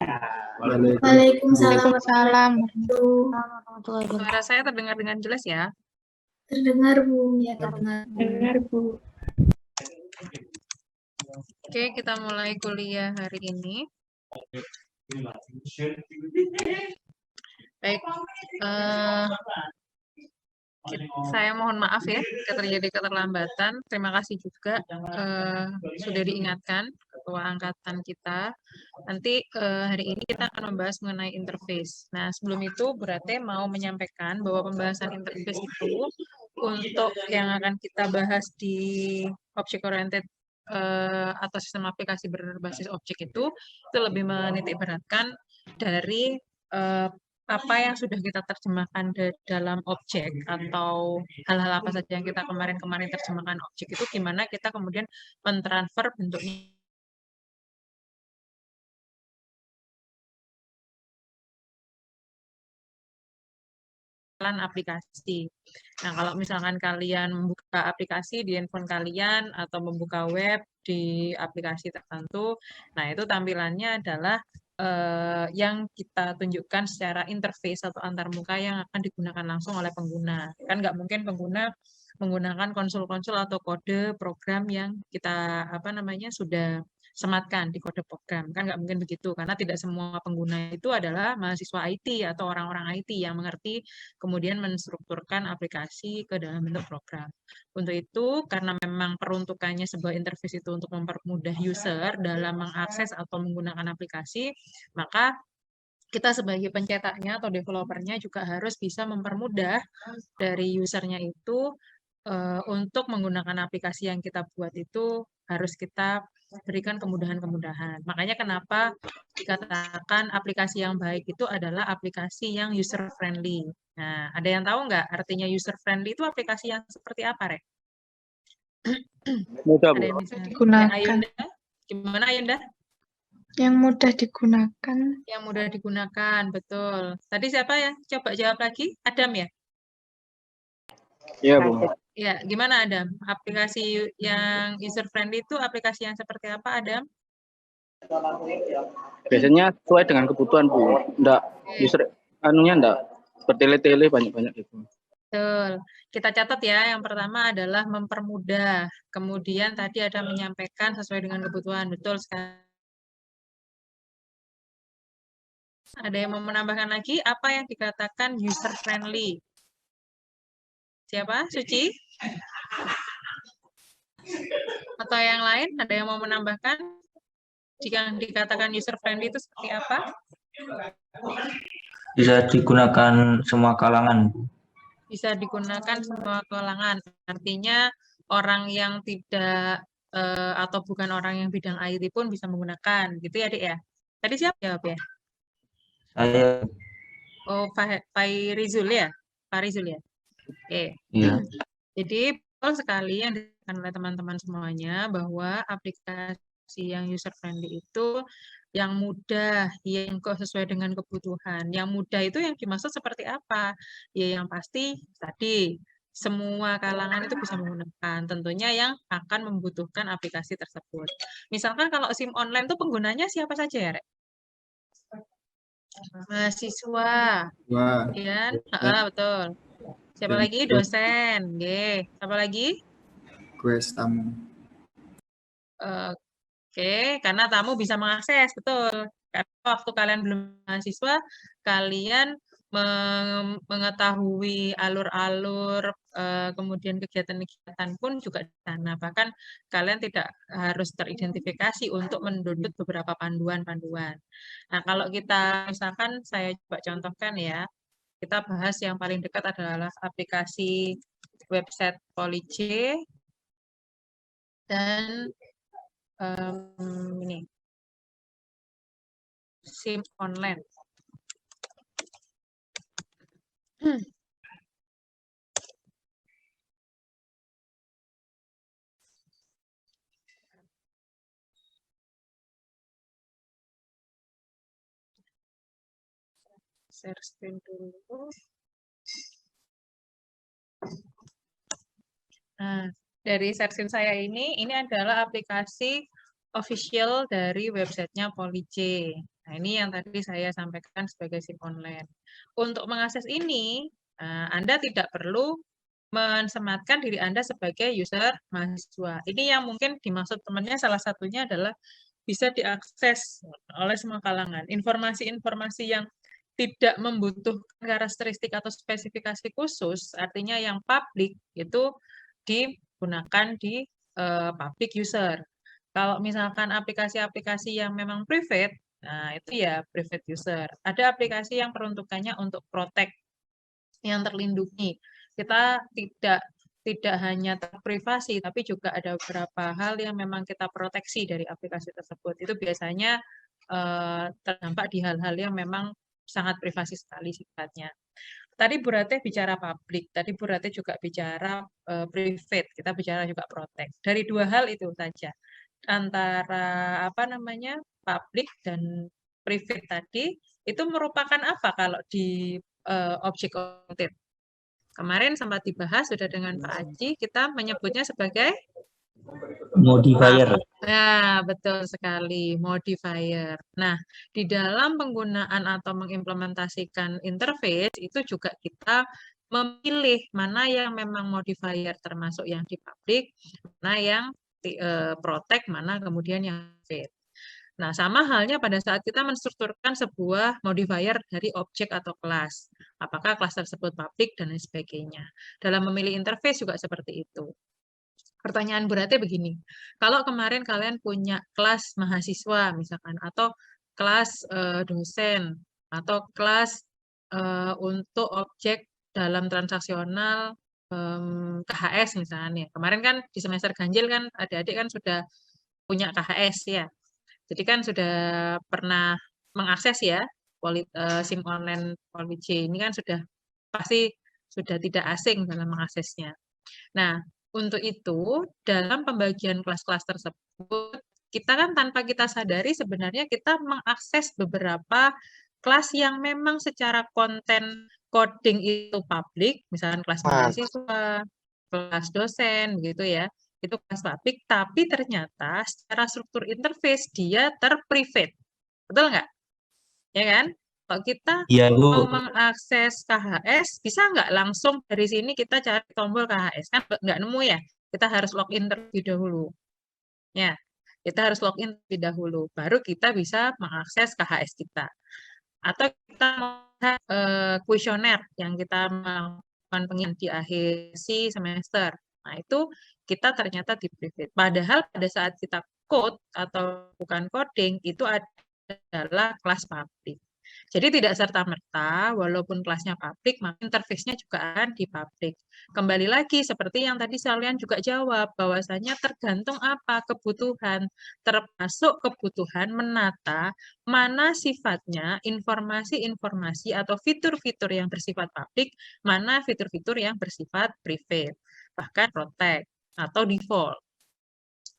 Waalaikumsalam. Waalaikumsalam. Suara saya terdengar dengan jelas ya? Terdengar, Bu. Ya, terdengar. Dengar, Bu. Oke, kita mulai kuliah hari ini. Baik, saya mohon maaf ya, terjadi keterlambatan. Terima kasih juga sudah diingatkan ketua angkatan kita. Nanti hari ini kita akan membahas mengenai interface. Nah, sebelum itu berarti mau menyampaikan bahwa pembahasan interface itu untuk yang akan kita bahas di object oriented atau sistem aplikasi berbasis objek itu lebih menitik beratkan dari apa yang sudah kita terjemahkan dalam objek atau hal-hal apa saja yang kita kemarin-kemarin terjemahkan objek itu gimana kita kemudian mentransfer bentuknya aplikasi. Nah, kalau misalkan kalian membuka aplikasi di handphone kalian atau membuka web di aplikasi tertentu, nah itu tampilannya adalah yang kita tunjukkan secara interface atau antarmuka yang akan digunakan langsung oleh pengguna. Kan nggak mungkin pengguna menggunakan konsul-konsul atau kode program yang kita sudah sematkan di kode program. Kan nggak mungkin begitu, karena tidak semua pengguna itu adalah mahasiswa IT atau orang-orang IT yang mengerti kemudian menstrukturkan aplikasi ke dalam bentuk program. Untuk itu, karena memang peruntukannya sebuah interface itu untuk mempermudah user dalam mengakses atau menggunakan aplikasi, maka kita sebagai pencetaknya atau developernya juga harus bisa mempermudah dari usernya itu untuk menggunakan aplikasi yang kita buat itu harus kita berikan kemudahan-kemudahan. Makanya kenapa dikatakan aplikasi yang baik itu adalah aplikasi yang user-friendly. Nah, ada yang tahu nggak artinya user-friendly itu aplikasi yang seperti apa, Rek? Mudah, Bu. Ada yang bisa Digunakan. Ayunda? Gimana, Ayunda? Yang mudah digunakan. Yang mudah digunakan, betul. Tadi siapa ya? Coba jawab lagi. Adam ya? Iya, Bu. Ya, gimana Adam? Aplikasi yang user friendly itu aplikasi yang seperti apa, Adam? Biasanya sesuai dengan kebutuhan, Bu. Enggak user enggak bertele-tele banyak-banyak gitu. Betul. Kita catat ya, yang pertama adalah mempermudah. Kemudian tadi ada menyampaikan sesuai dengan kebutuhan. Betul sekali. Ada yang mau menambahkan lagi apa yang dikatakan user friendly? Siapa? Suci? Atau yang lain? Ada yang mau menambahkan? Jika dikatakan user friendly itu seperti apa? Bisa digunakan semua kalangan. Bisa digunakan semua kalangan. Artinya orang yang tidak atau bukan orang yang bidang IT pun bisa menggunakan, gitu ya, Dik ya? Tadi siapa jawab ya? Saya. Oh, Pak Rizul ya? Pak Rizul ya? Oke. Iya. Jadi, betul sekali yang dikatakan oleh teman-teman semuanya bahwa aplikasi yang user friendly itu yang mudah, yang sesuai dengan kebutuhan. Yang mudah itu yang dimaksud seperti apa? Ya yang pasti tadi semua kalangan itu bisa menggunakan. Tentunya yang akan membutuhkan aplikasi tersebut. Misalkan kalau SIM online itu penggunanya siapa saja ya, Rek? Mahasiswa. Wah, Ya, betul. Siapa lagi? Dosen. Siapa lagi? Quest tamu. Oke, karena tamu bisa mengakses, betul. Karena waktu kalian belum mahasiswa, kalian mengetahui alur-alur, kemudian kegiatan-kegiatan pun juga di sana. Bahkan kalian tidak harus teridentifikasi untuk mendownload beberapa panduan-panduan. Nah, kalau kita, misalkan saya coba contohkan ya, kita bahas yang paling dekat adalah aplikasi website Police dan ini SIM online. Share screen dulu. Nah, dari share screen saya ini adalah aplikasi official dari websitenya Police. Nah, ini yang tadi saya sampaikan sebagai SIM online. Untuk mengakses ini, Anda tidak perlu mensematkan diri Anda sebagai user mahasiswa. Ini yang mungkin dimaksud temannya salah satunya adalah bisa diakses oleh semua kalangan. Informasi-informasi yang tidak membutuhkan karakteristik atau spesifikasi khusus, artinya yang publik itu digunakan di public user. Kalau misalkan aplikasi-aplikasi yang memang private, nah itu ya private user. Ada aplikasi yang peruntukannya untuk protect, yang terlindungi. Kita tidak hanya terprivasi, tapi juga ada beberapa hal yang memang kita proteksi dari aplikasi tersebut. Itu biasanya terdampak di hal-hal yang memang sangat privasi sekali sifatnya. Tadi Bu Ratih bicara publik, tadi Bu Ratih juga bicara private, kita bicara juga protect. Dari dua hal itu saja, antara apa namanya publik dan private tadi, itu merupakan apa kalau di object oriented? Kemarin sempat dibahas sudah dengan Pak Aji, kita menyebutnya sebagai Modifier. ya, betul sekali, modifier. Nah, di dalam penggunaan atau mengimplementasikan interface itu juga kita memilih mana yang memang modifier termasuk yang di public, mana yang protect, mana kemudian yang private. Nah, sama halnya pada saat kita menstrukturkan sebuah modifier dari objek atau kelas. Apakah kelas tersebut public dan lain sebagainya. Dalam memilih interface juga seperti itu. Pertanyaan beratnya begini, kalau kemarin kalian punya kelas mahasiswa misalkan, atau kelas dosen, atau kelas untuk objek dalam transaksional KHS misalnya. Kemarin kan di semester ganjil kan adik-adik kan sudah punya KHS ya. Jadi kan sudah pernah mengakses ya SIM online PolWJ ini kan sudah pasti sudah tidak asing dalam mengaksesnya. Nah, untuk itu dalam pembagian kelas-kelas tersebut kita kan tanpa kita sadari sebenarnya kita mengakses beberapa kelas yang memang secara konten coding itu publik, misalkan kelas mahasiswa, kelas dosen gitu ya. Itu kelas publik, tapi ternyata secara struktur interface dia terprivate. Betul nggak? Ya kan? Kalau kita Iya, Bu. mau mengakses KHS, bisa nggak langsung dari sini kita cari tombol KHS? Kan nggak nemu ya? Kita harus login terlebih dahulu. Ya, kita harus login terlebih dahulu. Baru kita bisa mengakses KHS kita. Atau kita melihat kuesioner yang kita melakukan pengisian di akhir semester. Nah, itu kita ternyata di private. Padahal pada saat kita code atau bukan coding, itu adalah kelas publik. Jadi tidak serta-merta, walaupun kelasnya publik, maka interface-nya juga akan di publik. Kembali lagi, seperti yang tadi kalian juga jawab, bahwasanya tergantung apa kebutuhan, termasuk kebutuhan menata mana sifatnya informasi-informasi atau fitur-fitur yang bersifat publik, mana fitur-fitur yang bersifat private, bahkan protect atau default.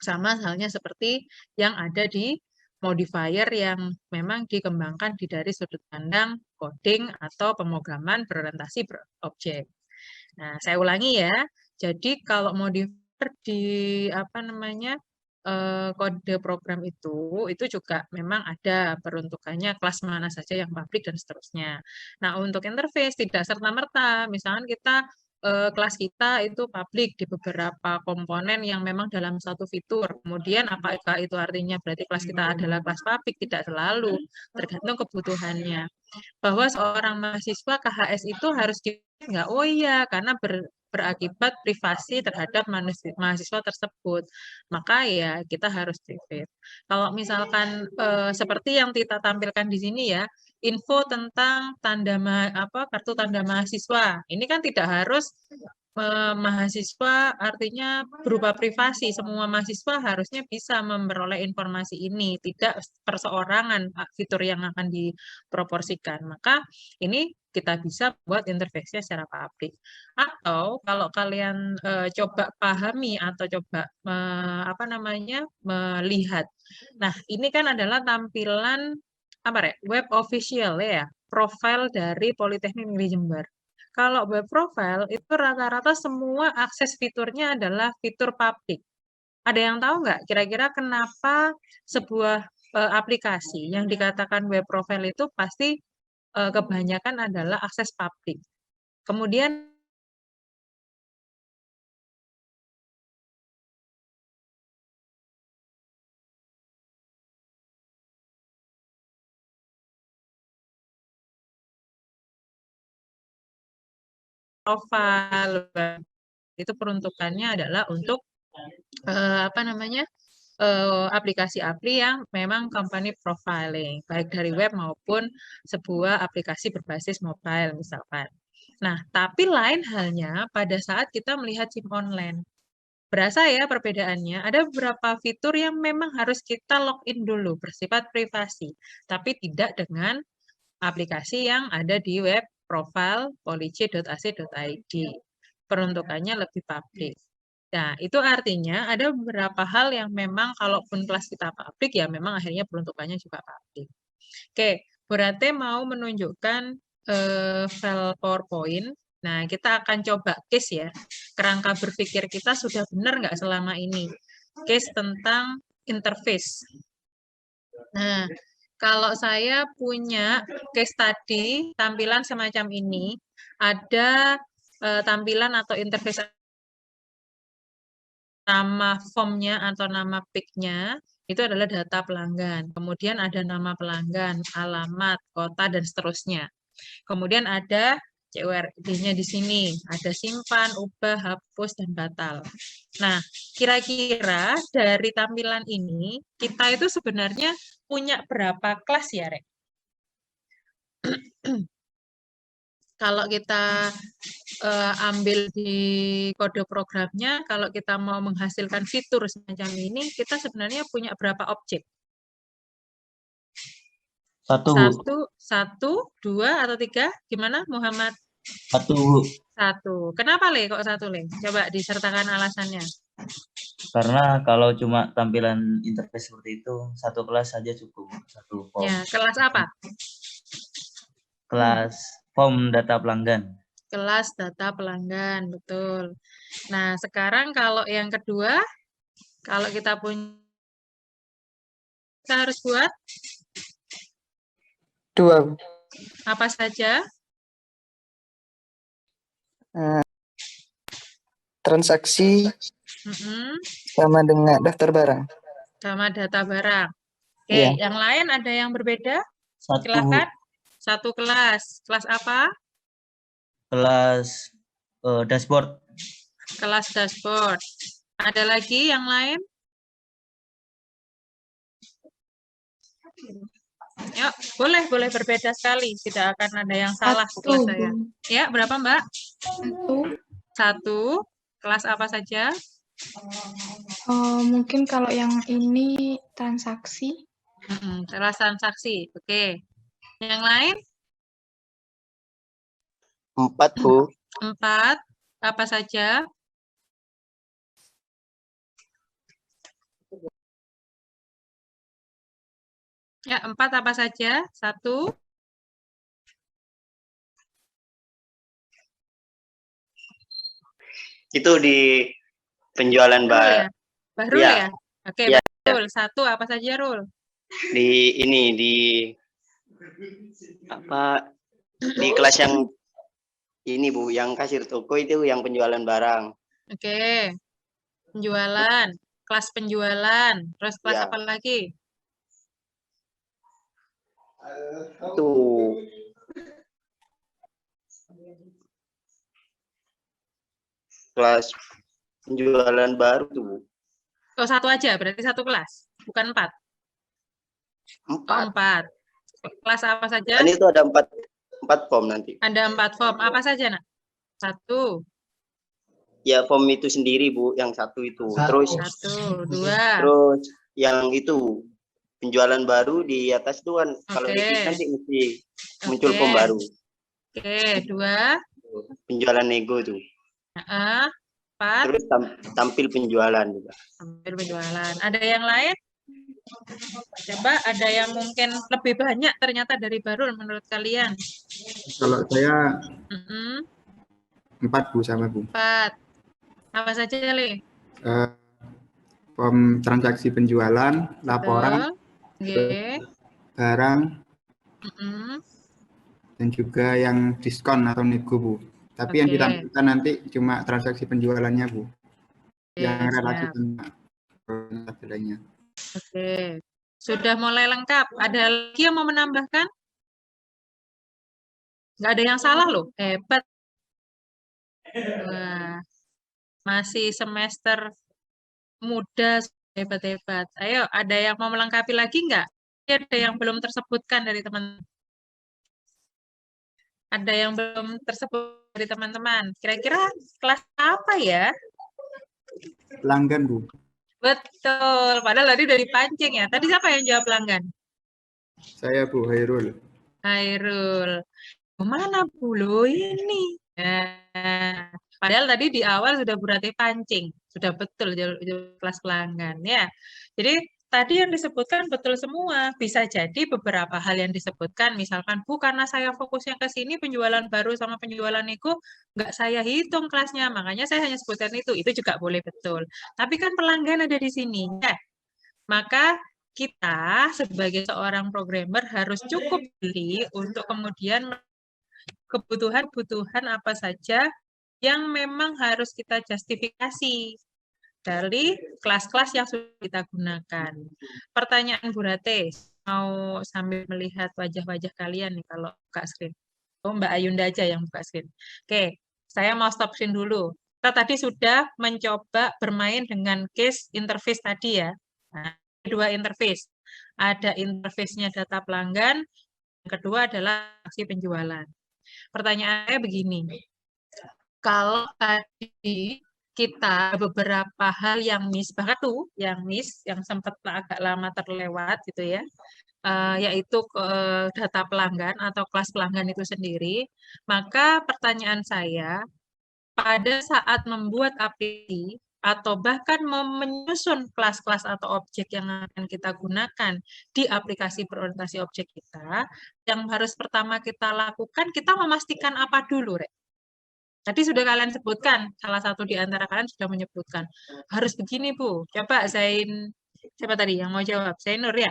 Sama halnya seperti yang ada di modifier yang memang dikembangkan dari sudut pandang coding atau pemrograman berorientasi objek. Nah, saya ulangi ya. Jadi kalau modifier di apa namanya kode program itu juga memang ada peruntukannya kelas mana saja yang publik dan seterusnya. Nah, untuk interface tidak serta-merta. Misalkan kita kelas kita itu publik di beberapa komponen yang memang dalam satu fitur. Kemudian apakah itu artinya berarti kelas kita adalah kelas publik? Tidak selalu, tergantung kebutuhannya. Bahwa seorang mahasiswa KHS itu harus nggak? Oh iya, karena berakibat privasi terhadap mahasiswa tersebut. Maka ya kita harus private. Kalau misalkan seperti yang kita tampilkan di sini ya, info tentang kartu tanda mahasiswa. Ini kan tidak harus mahasiswa artinya berupa privasi. Semua mahasiswa harusnya bisa memperoleh informasi ini, tidak perseorangan fitur yang akan diproporsikan. Maka ini kita bisa buat interface-nya secara publik. Atau kalau kalian coba pahami atau coba melihat. Nah, ini kan adalah tampilan web official ya, profile dari Politeknik Negeri Jember. Kalau web profile itu rata-rata semua akses fiturnya adalah fitur publik. Ada yang tahu nggak kira-kira kenapa sebuah aplikasi yang dikatakan web profile itu pasti kebanyakan adalah akses publik. Kemudian profile itu peruntukannya adalah untuk aplikasi-aplikasi yang memang company profiling, baik dari web maupun sebuah aplikasi berbasis mobile misalkan. Nah, tapi lain halnya pada saat kita melihat SIM online. Berasa ya perbedaannya, ada beberapa fitur yang memang harus kita login dulu, bersifat privasi, tapi tidak dengan aplikasi yang ada di web profile policy.ac.id. Peruntukannya lebih publik. Nah, itu artinya ada beberapa hal yang memang kalaupun kelas kita publik, ya memang akhirnya peruntukannya juga publik. Oke, berarti mau menunjukkan file PowerPoint. Nah, kita akan coba case ya. Kerangka berpikir kita sudah benar nggak selama ini? Case tentang interface. Nah, kalau saya punya case tadi, tampilan semacam ini, ada tampilan atau interface nama formnya atau nama PIK-nya, itu adalah data pelanggan. Kemudian ada nama pelanggan, alamat, kota, dan seterusnya. Kemudian ada CURD-nya di sini, ada simpan, ubah, hapus, dan batal. Nah, kira-kira dari tampilan ini, kita itu sebenarnya punya berapa kelas ya, Rek? Kalau kita ambil di kode programnya, kalau kita mau menghasilkan fitur semacam ini, kita sebenarnya punya berapa objek? Satu, dua, atau tiga? Gimana, Muhammad? Satu. Kenapa, Le? Kok satu, Le? Coba disertakan alasannya. Karena kalau cuma tampilan interface seperti itu, satu kelas saja cukup. Satu form. Ya, kelas apa? Kelas form data pelanggan. Kelas data pelanggan, betul. Nah, sekarang kalau yang kedua, kalau kita punya, kita harus buat 2. apa saja? Transaksi Mm-mm. sama dengan daftar barang. Sama data barang. Oke, Iya. yang lain ada yang berbeda? Satu Silakan. Satu kelas. Kelas apa? kelas dashboard. Kelas dashboard. Ada lagi yang lain? Ya, boleh berbeda sekali. Tidak akan ada yang salah Satu, kelas saya. Bu. Ya, berapa, Mbak? Satu. 1. Kelas apa saja? Mungkin kalau yang ini transaksi. Kelas transaksi. Oke. Yang lain? 4, Bu. 4. Apa saja? Ya, 4 apa saja? 1. Itu di penjualan Rul ya? Bahrul Ya. ya? Oke, Ya. betul. 1 apa saja, Rul? di ini di apa di kelas yang ini Bu, yang kasir toko itu yang penjualan barang. Oke. Penjualan. Kelas penjualan. Terus kelas Ya. apa lagi? Itu kelas penjualan baru tuh Bu. Oh, 1 aja. Berarti 1 kelas. Bukan 4. 4. 4. Kelas apa saja? Ini itu ada 4 form nanti. Ada 4 form. Apa saja, Nak? 1. Ya form itu sendiri Bu, yang satu itu. Terus 1, 2. terus yang itu penjualan baru di atas itu kan kalau Oke. lagi nanti mesti muncul Oke. form baru. Oke, 2. Penjualan nego itu. 4. Terus tampil penjualan juga. Tampil penjualan. Ada yang lain? Coba ada yang mungkin lebih banyak ternyata dari Barul menurut kalian? Kalau saya Mm-mm. 4 Bu sama Bu. 4. Apa saja, Le? Form transaksi penjualan, laporan, Betul. Oke. barang, Mm-mm. dan juga yang diskon atau nego, Bu. Tapi yang Oke. ditampilkan nanti cuma transaksi penjualannya, Bu. Yang Oke, relasi siap. sama tabelanya. Oke. Sudah mulai lengkap. Ada lagi yang mau menambahkan? Nggak ada yang salah loh. Hebat. Wah, masih semester muda, hebat-hebat. Ayo, ada yang mau melengkapi lagi nggak? Ada yang belum tersebutkan dari teman. Ada yang belum tersebut dari teman-teman. Kira-kira kelas apa ya? Pelanggan, Bu. Betul. Padahal tadi udah dipancing ya. Tadi siapa yang jawab pelanggan? Saya, Bu Hairul. Hairul. Mana Bu? Loh ini. Nah, padahal tadi di awal sudah berarti pancing. Sudah betul kelas pelanggan ya. Jadi tadi yang disebutkan betul semua. Bisa jadi beberapa hal yang disebutkan, misalkan, Bu, karena saya fokusnya ke sini, penjualan baru sama penjualan nego, nggak saya hitung kelasnya, makanya saya hanya sebutkan itu juga boleh betul. Tapi kan pelanggan ada di sini, ya. Maka kita sebagai seorang programmer harus cukup beli untuk kemudian kebutuhan-kebutuhan apa saja yang memang harus kita justifikasi dari kelas-kelas yang sudah kita gunakan. Pertanyaan Bu Rate, mau sambil melihat wajah-wajah kalian nih kalau buka screen. Oh, Mbak Ayunda aja yang buka screen. Oke, saya mau stop screen dulu. Kita tadi sudah mencoba bermain dengan case interface tadi ya. Nah, dua interface. Ada interface-nya data pelanggan, yang kedua adalah aksi penjualan. Pertanyaannya begini, kalau tadi kita beberapa hal yang miss, bahkan tuh yang miss, yang sempat agak lama terlewat gitu ya, yaitu data pelanggan atau kelas pelanggan itu sendiri, maka pertanyaan saya, pada saat membuat aplikasi atau bahkan menyusun kelas-kelas atau objek yang akan kita gunakan di aplikasi berorientasi objek kita, yang harus pertama kita lakukan, kita memastikan apa dulu, Rek? Tadi sudah kalian sebutkan, salah satu di antara kalian sudah menyebutkan. Harus begini, Bu. Coba siapa tadi yang mau jawab? Zainur ya?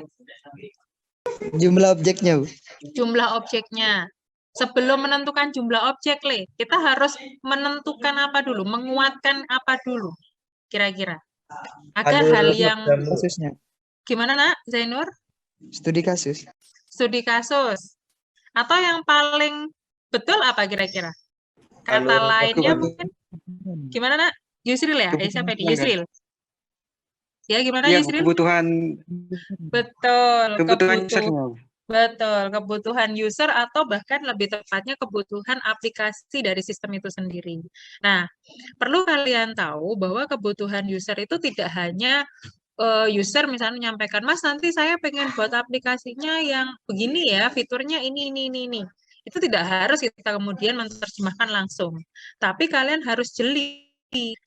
Jumlah objeknya, Bu. Jumlah objeknya. Sebelum menentukan jumlah objek, kita harus menentukan apa dulu? Menguatkan apa dulu? Kira-kira. Agar hal yang... Kasusnya. Gimana, Nak? Zainur? Studi kasus. Studi kasus. Atau yang paling betul apa kira-kira? Kata lainnya mungkin gimana, Nak? Yusril ya? Siapa ini? Yusril. Ya, gimana Yusril? Kebutuhan Betul, usernya. betul, kebutuhan user atau bahkan lebih tepatnya kebutuhan aplikasi dari sistem itu sendiri. Nah, perlu kalian tahu bahwa kebutuhan user itu tidak hanya user misalnya menyampaikan, Mas, nanti saya pengen buat aplikasinya yang begini ya, fiturnya ini. Itu tidak harus kita kemudian menerjemahkan langsung. Tapi kalian harus jeli.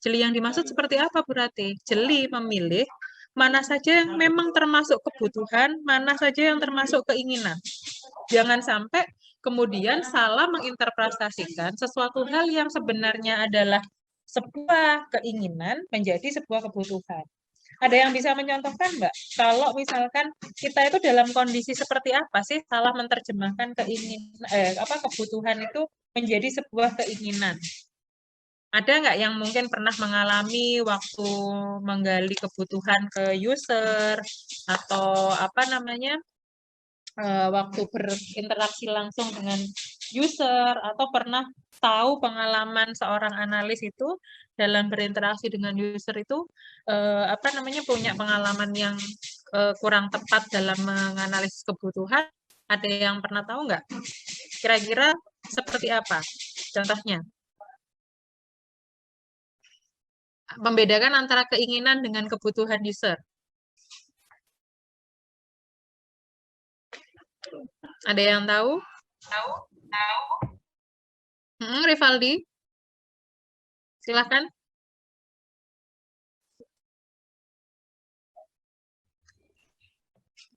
Jeli yang dimaksud seperti apa, Bu Rate? Jeli memilih mana saja yang memang termasuk kebutuhan, mana saja yang termasuk keinginan. Jangan sampai kemudian salah menginterpretasikan sesuatu hal yang sebenarnya adalah sebuah keinginan menjadi sebuah kebutuhan. Ada yang bisa mencontohkan, Mbak? Kalau misalkan kita itu dalam kondisi seperti apa sih salah menerjemahkan kebutuhan itu menjadi sebuah keinginan? Ada nggak yang mungkin pernah mengalami waktu menggali kebutuhan ke user atau waktu berinteraksi langsung dengan user atau pernah tahu pengalaman seorang analis itu dalam berinteraksi dengan user itu punya pengalaman yang kurang tepat dalam menganalisis kebutuhan? Ada yang pernah tahu nggak? Kira-kira seperti apa contohnya? Membedakan antara keinginan dengan kebutuhan user. Ada yang tahu? Tahu. Rivaldi? Silahkan.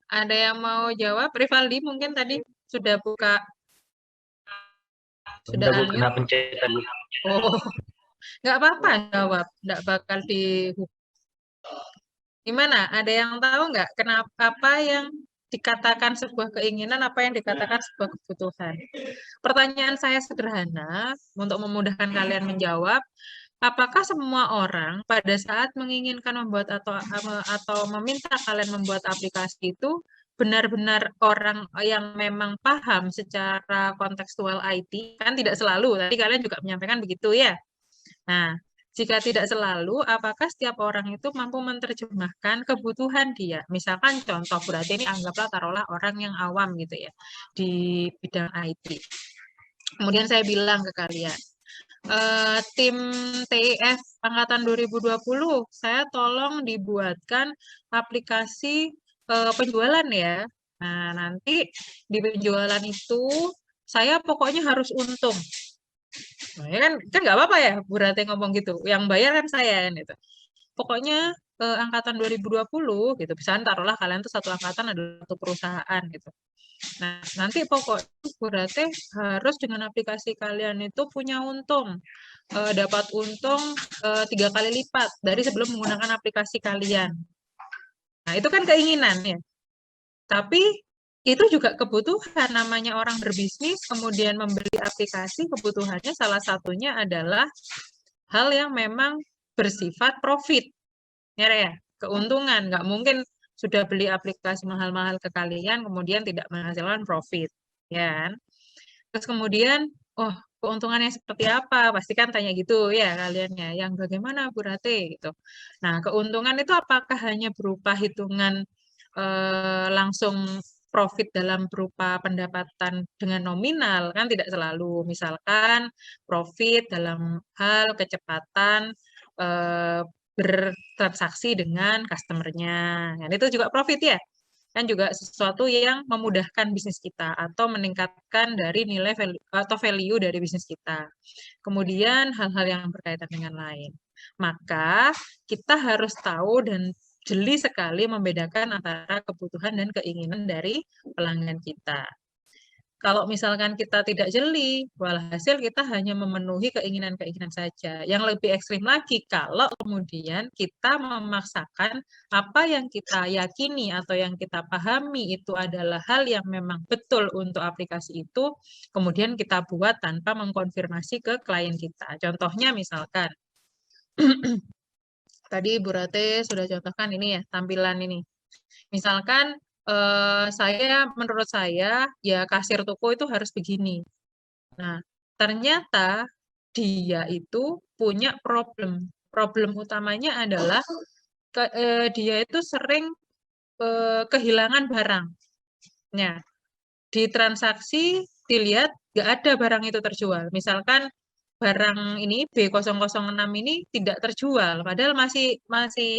Ada yang mau jawab? Rivaldi mungkin tadi sudah buka. Sudah kena pencetan. Oh, nggak apa-apa jawab. Nggak bakal dihukum. Gimana? Ada yang tahu nggak kenapa apa yang dikatakan sebuah keinginan, apa yang dikatakan sebuah kebutuhan. Pertanyaan saya sederhana untuk memudahkan kalian menjawab. Apakah semua orang pada saat menginginkan membuat atau meminta kalian membuat aplikasi itu benar-benar orang yang memang paham secara kontekstual IT? Kan tidak selalu, tadi kalian juga menyampaikan begitu ya. Nah, jika tidak selalu, apakah setiap orang itu mampu menerjemahkan kebutuhan dia? Misalkan contoh, berarti ini anggaplah taruhlah orang yang awam gitu ya, di bidang IT. Kemudian saya bilang ke kalian, tim TIF Angkatan 2020, saya tolong dibuatkan aplikasi penjualan ya. Nah, nanti di penjualan itu saya pokoknya harus untung. Nah, ya kan nggak apa-apa ya, Bu Rate ngomong gitu. Yang bayar kan saya kan itu. Pokoknya angkatan 2020 gitu. Misalnya taruhlah kalian tuh satu angkatan ada satu perusahaan gitu. Nah, nanti pokoknya Bu Rate harus dengan aplikasi kalian itu punya untung. Dapat untung 3 kali lipat dari sebelum menggunakan aplikasi kalian. Nah, itu kan keinginan ya. Tapi itu juga kebutuhan, namanya orang berbisnis, kemudian membeli aplikasi, kebutuhannya salah satunya adalah hal yang memang bersifat profit. Ya, keuntungan. Nggak mungkin sudah beli aplikasi mahal-mahal ke kalian, kemudian tidak menghasilkan profit. Ya kan? Terus kemudian, oh, keuntungannya seperti apa? Pasti kan tanya gitu ya kaliannya. Yang bagaimana Bu Rate gitu. Nah, keuntungan itu apakah hanya berupa hitungan langsung profit dalam berupa pendapatan dengan nominal? Kan tidak selalu. Misalkan profit dalam hal kecepatan bertransaksi dengan customer-nya. Nah, itu juga profit ya. Kan juga sesuatu yang memudahkan bisnis kita atau meningkatkan dari nilai value, atau value dari bisnis kita. Kemudian hal-hal yang berkaitan dengan lain. Maka kita harus tahu dan jeli sekali membedakan antara kebutuhan dan keinginan dari pelanggan kita. Kalau misalkan kita tidak jeli, walhasil kita hanya memenuhi keinginan-keinginan saja. Yang lebih ekstrim lagi, kalau kemudian kita memaksakan apa yang kita yakini atau yang kita pahami itu adalah hal yang memang betul untuk aplikasi itu, kemudian kita buat tanpa mengkonfirmasi ke klien kita. Contohnya misalkan, tadi Bu Rate sudah contohkan ini ya, tampilan ini. Misalkan menurut saya ya kasir toko itu harus begini. Nah, ternyata dia itu punya problem. Problem utamanya adalah dia itu sering kehilangan barang. Nah, di transaksi dilihat nggak ada barang itu terjual. Misalkan barang ini B006 ini tidak terjual, padahal masih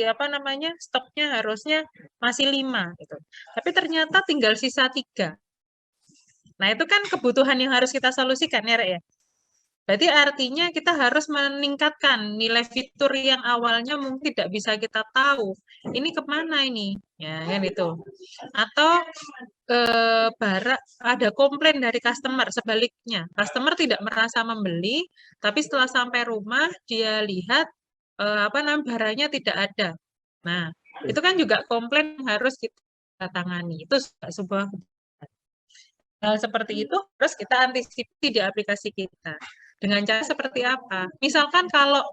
apa namanya stoknya harusnya masih 5 gitu. Tapi ternyata tinggal sisa 3. Nah, itu kan kebutuhan yang harus kita solusikan ya, Rek ya. Berarti artinya kita harus meningkatkan nilai fitur yang awalnya mungkin tidak bisa kita tahu. Ini kemana ini? Ya, kan itu. Atau ada komplain dari customer, sebaliknya. Customer tidak merasa membeli, tapi setelah sampai rumah, dia lihat barangnya tidak ada. Nah, itu kan juga komplain yang harus kita tangani. Itu sebuah hal seperti itu harus kita antisipasi di aplikasi kita. Dengan cara seperti apa? Misalkan kalau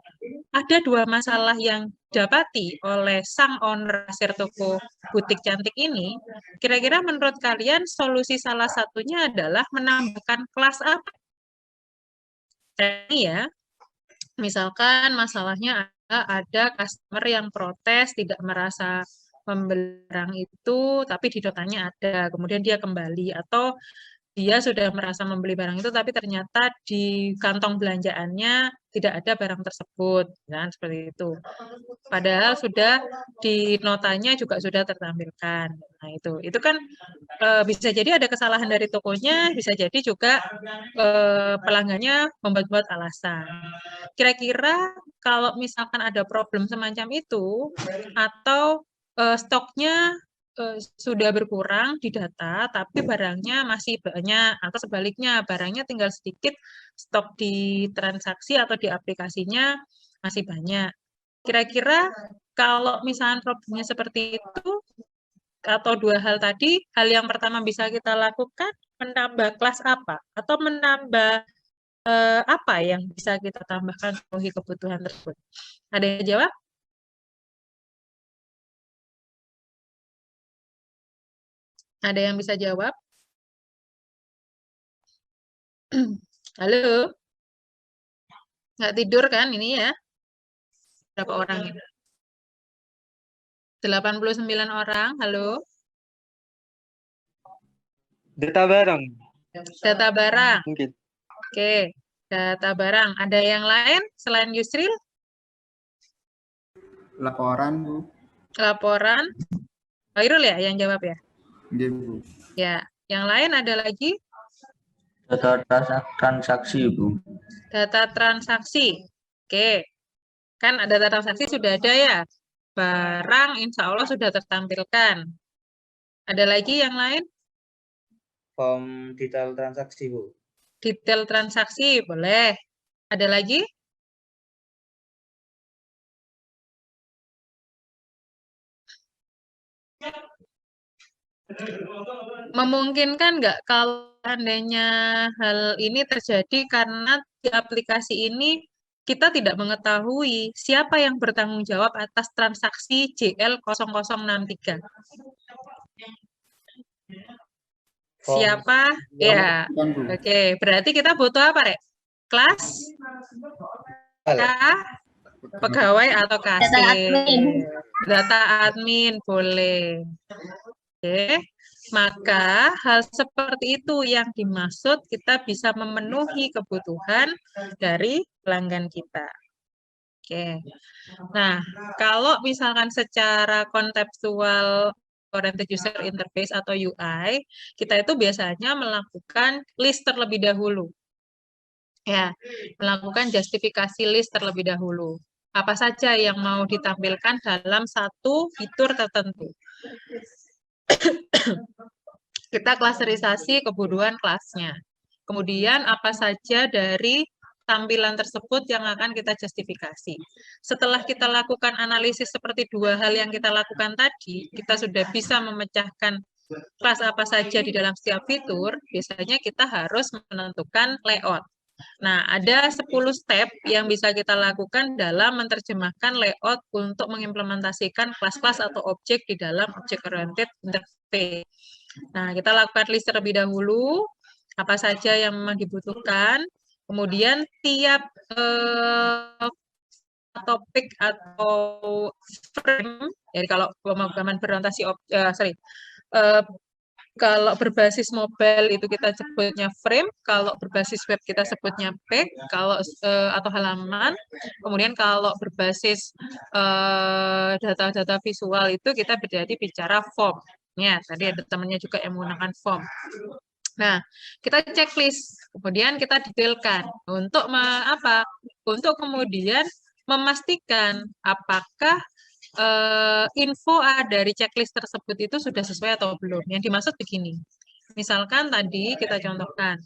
ada 2 masalah yang didapati oleh sang owner kasir toko butik cantik ini, kira-kira menurut kalian solusi salah satunya adalah menambahkan kelas apa? Ini ya, misalkan masalahnya ada customer yang protes, tidak merasa membeli barang itu, tapi di notanya ada, kemudian dia kembali, atau dia sudah merasa membeli barang itu, tapi ternyata di kantong belanjaannya tidak ada barang tersebut, kan seperti itu. Padahal sudah di notanya juga sudah tertampilkan. Nah, itu kan bisa jadi ada kesalahan dari tokonya, bisa jadi juga pelanggannya membuat alasan. Kira-kira kalau misalkan ada problem semacam itu, atau stoknya sudah berkurang di data, tapi barangnya masih banyak, atau sebaliknya barangnya tinggal sedikit, stok di transaksi atau di aplikasinya masih banyak. Kira-kira kalau misalnya problemnya seperti itu, atau dua hal tadi, hal yang pertama bisa kita lakukan menambah kelas apa atau menambah apa yang bisa kita tambahkan memenuhi kebutuhan tersebut. Ada yang jawab? Ada yang bisa jawab? Halo? Nggak tidur kan ini ya? Berapa orang ini? 89 orang, halo? Data barang Data barang, mungkin. oke. Data barang, ada yang lain selain Yusril? Laporan, Bu. Laporan, Khairul ya yang jawab ya? Nggih, Bu. Ya, yang lain ada lagi? Data transaksi, Bu. Data transaksi, oke. Kan ada data transaksi sudah ada ya? Barang insya Allah sudah tertampilkan. Ada lagi yang lain? Form detail transaksi, Bu. Detail transaksi, boleh. Ada lagi? Memungkinkan nggak kalau seandainya hal ini terjadi karena di aplikasi ini kita tidak mengetahui siapa yang bertanggung jawab atas transaksi JL0063. Siapa? Ya, Bukan, Bu. oke. Berarti kita butuh apa, Rek? Kelas? Pegawai atau kasir? Data admin. Data admin, boleh. Oke. Maka hal seperti itu yang dimaksud kita bisa memenuhi kebutuhan dari pelanggan kita. Oke. Nah, kalau misalkan secara konseptual oriented user interface atau UI, kita itu biasanya melakukan list terlebih dahulu. Ya, melakukan justifikasi list terlebih dahulu. Apa saja yang mau ditampilkan dalam satu fitur tertentu. Kita klasterisasi kebutuhan kelasnya. Kemudian apa saja dari tampilan tersebut yang akan kita justifikasi. Setelah kita lakukan analisis seperti dua hal yang kita lakukan tadi, kita sudah bisa memecahkan kelas apa saja di dalam setiap fitur, biasanya kita harus menentukan layout. Nah, ada 10 step yang bisa kita lakukan dalam menerjemahkan layout untuk mengimplementasikan kelas-kelas atau objek di dalam object-oriented interface. Nah, kita lakukan list terlebih dahulu, apa saja yang memang dibutuhkan, kemudian tiap topik atau frame, jadi kalau pemrograman berorientasi kalau berbasis mobile itu kita sebutnya frame, kalau berbasis web kita sebutnya page, kalau atau halaman. Kemudian kalau berbasis data-data visual itu kita berarti bicara form. Ya, tadi ada temannya juga yang menggunakan form. Nah, kita checklist, kemudian kita detailkan untuk apa? Untuk kemudian memastikan apakah info dari checklist tersebut itu sudah sesuai atau belum. Yang dimaksud begini, misalkan tadi kita contohkan,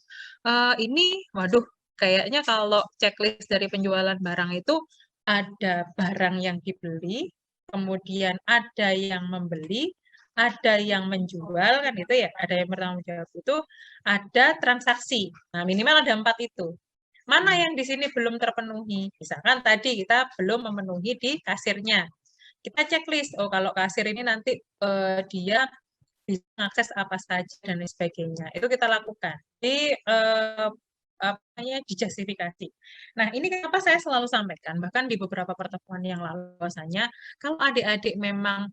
ini, waduh, kayaknya kalau checklist dari penjualan barang itu ada barang yang dibeli, kemudian ada yang membeli, ada yang menjual, kan itu ya, ada yang bertanggung jawab itu, ada transaksi. Nah, minimal ada 4 itu. Mana yang di sini belum terpenuhi? Misalkan tadi kita belum memenuhi di kasirnya. Kita checklist, oh kalau kasir ini nanti dia bisa mengakses apa saja dan lain sebagainya. Itu kita lakukan di dijustifikasi. Nah, ini kenapa saya selalu sampaikan, bahkan di beberapa pertemuan yang lalu, bahwasanya kalau adik-adik memang